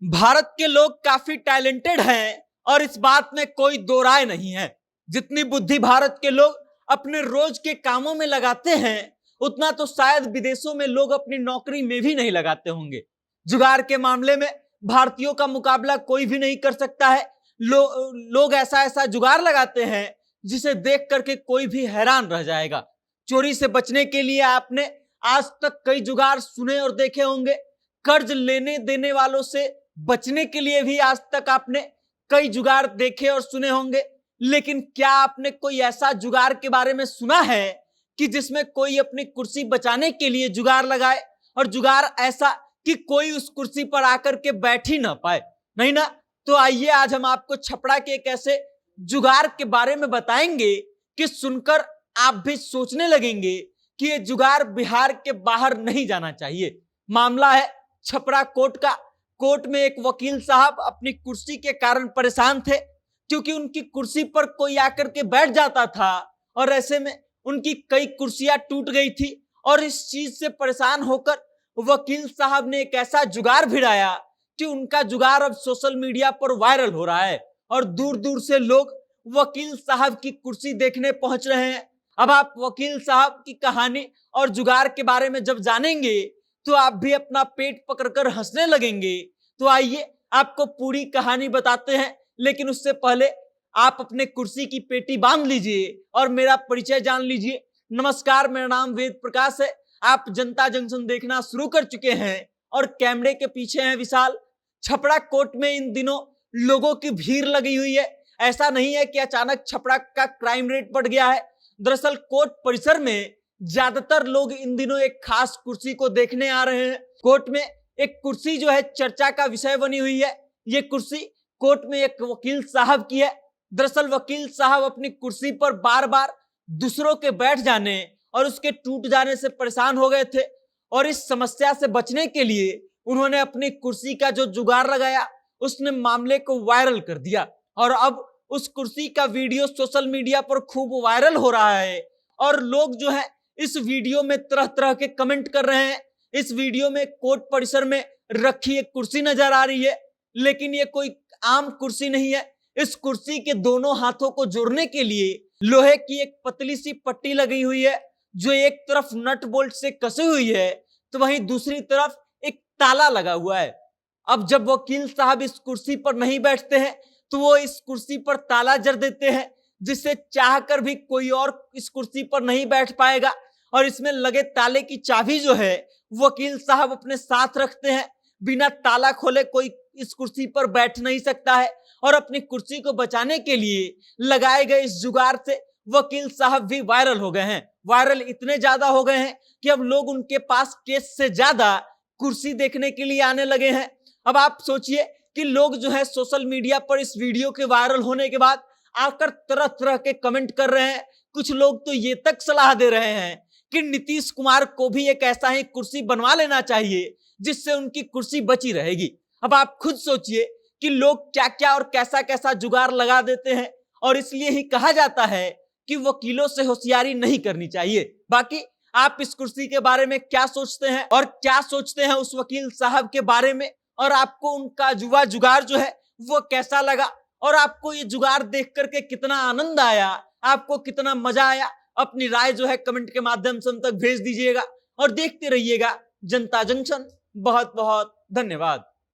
भारत के लोग काफी टैलेंटेड हैं और इस बात में कोई दो राय नहीं है। जितनी बुद्धि भारत के लोग अपने रोज के कामों में लगाते हैं, उतना तो शायद विदेशों में लोग अपनी नौकरी में भी नहीं लगाते होंगे। जुगाड़ के मामले में भारतीयों का मुकाबला कोई भी नहीं कर सकता है। लोग ऐसा ऐसा जुगाड़ लगाते हैं जिसे देख करके कोई भी हैरान रह जाएगा। चोरी से बचने के लिए आपने आज तक कई जुगाड़ सुने और देखे होंगे। कर्ज लेने देने वालों से बचने के लिए भी आज तक आपने कई जुगाड़ देखे और सुने होंगे। लेकिन क्या आपने कोई ऐसा जुगाड़ के बारे में सुना है कि जिसमें कोई अपनी कुर्सी बचाने के लिए जुगाड़ लगाए, और जुगाड़ ऐसा कि कोई उस कुर्सी पर आकर के बैठ ही ना पाए? नहीं ना। तो आइए आज हम आपको छपरा के एक ऐसे जुगाड़ के बारे में बताएंगे कि सुनकर आप भी सोचने लगेंगे कि ये जुगाड़ बिहार के बाहर नहीं जाना चाहिए। मामला है छपरा कोर्ट का। कोर्ट में एक वकील साहब अपनी कुर्सी के कारण परेशान थे, क्योंकि उनकी कुर्सी पर कोई आकर के बैठ जाता था और ऐसे में उनकी कई कुर्सियां टूट गई थी। और इस चीज से परेशान होकर वकील साहब ने एक ऐसा जुगाड़ भिड़ाया कि उनका जुगाड़ अब सोशल मीडिया पर वायरल हो रहा है और दूर दूर से लोग वकील साहब की कुर्सी देखने पहुंच रहे हैं। अब आप वकील साहब की कहानी और जुगाड़ के बारे में जब जानेंगे तो आप भी अपना पेट पकड़कर हंसने लगेंगे। तो आइए आपको पूरी कहानी बताते हैं, लेकिन उससे पहले आप अपने कुर्सी की पेटी बांध लीजिए और मेरा परिचय जान लीजिए। नमस्कार, मेरा नाम वेद प्रकाश है। आप जनता जंक्शन देखना शुरू कर चुके हैं और कैमरे के पीछे हैं विशाल। छपरा कोर्ट में इन दिनों लोगों की भीड़ लगी हुई है। ऐसा नहीं है कि अचानक छपरा का क्राइम रेट बढ़ गया है। दरअसल कोर्ट परिसर में ज्यादातर लोग इन दिनों एक खास कुर्सी को देखने आ रहे हैं। कोर्ट में एक कुर्सी जो है चर्चा का विषय बनी हुई है। ये कुर्सी कोर्ट में एक वकील साहब की है। दरअसल वकील साहब अपनी कुर्सी पर बार बार दूसरों के बैठ जाने और उसके टूट जाने से परेशान हो गए थे, और इस समस्या से बचने के लिए उन्होंने अपनी कुर्सी का जो जुगाड़ लगाया उसने मामले को वायरल कर दिया। और अब उस कुर्सी का वीडियो सोशल मीडिया पर खूब वायरल हो रहा है और लोग जो है इस वीडियो में तरह तरह के कमेंट कर रहे हैं। इस वीडियो में कोर्ट परिसर में रखी एक कुर्सी नजर आ रही है, लेकिन ये कोई आम कुर्सी नहीं है। इस कुर्सी के दोनों हाथों को जोड़ने के लिए लोहे की एक पतली सी पट्टी लगी हुई है, जो एक तरफ नट बोल्ट से कसी हुई है तो वहीं दूसरी तरफ एक ताला लगा हुआ है। अब जब वकील साहब इस कुर्सी पर नहीं बैठते हैं तो वो इस कुर्सी पर ताला जड़ देते हैं, जिससे चाहकर भी कोई और इस कुर्सी पर नहीं बैठ पाएगा। और इसमें लगे ताले की चाबी जो है वकील साहब अपने साथ रखते हैं। बिना ताला खोले कोई इस कुर्सी पर बैठ नहीं सकता है। और अपनी कुर्सी को बचाने के लिए लगाए गए इस जुगाड़ से वकील साहब भी वायरल हो गए हैं। वायरल इतने ज्यादा हो गए हैं कि अब लोग उनके पास केस से ज्यादा कुर्सी देखने के लिए आने लगे हैं। अब आप सोचिए कि लोग जो है सोशल मीडिया पर इस वीडियो के वायरल होने के बाद आकर तरह तरह के कमेंट कर रहे हैं। कुछ लोग तो ये तक सलाह दे रहे हैं कि नीतीश कुमार को भी एक ऐसा ही कुर्सी बनवा लेना चाहिए जिससे उनकी कुर्सी बची रहेगी। अब आप खुद सोचिए कि लोग क्या क्या और कैसा कैसा जुगाड़ लगा देते हैं, और इसलिए ही कहा जाता है कि वकीलों से होशियारी नहीं करनी चाहिए। बाकी आप इस कुर्सी के बारे में क्या सोचते हैं और क्या सोचते हैं उस वकील साहब के बारे में, और आपको उनका जुआ जुगाड़ जो है वो कैसा लगा, और आपको ये जुगाड़ देख करके कितना आनंद आया, आपको कितना मजा आया? अपनी राय जो है कमेंट के माध्यम से हम तक भेज दीजिएगा और देखते रहिएगा जनता जंक्शन। बहुत बहुत धन्यवाद।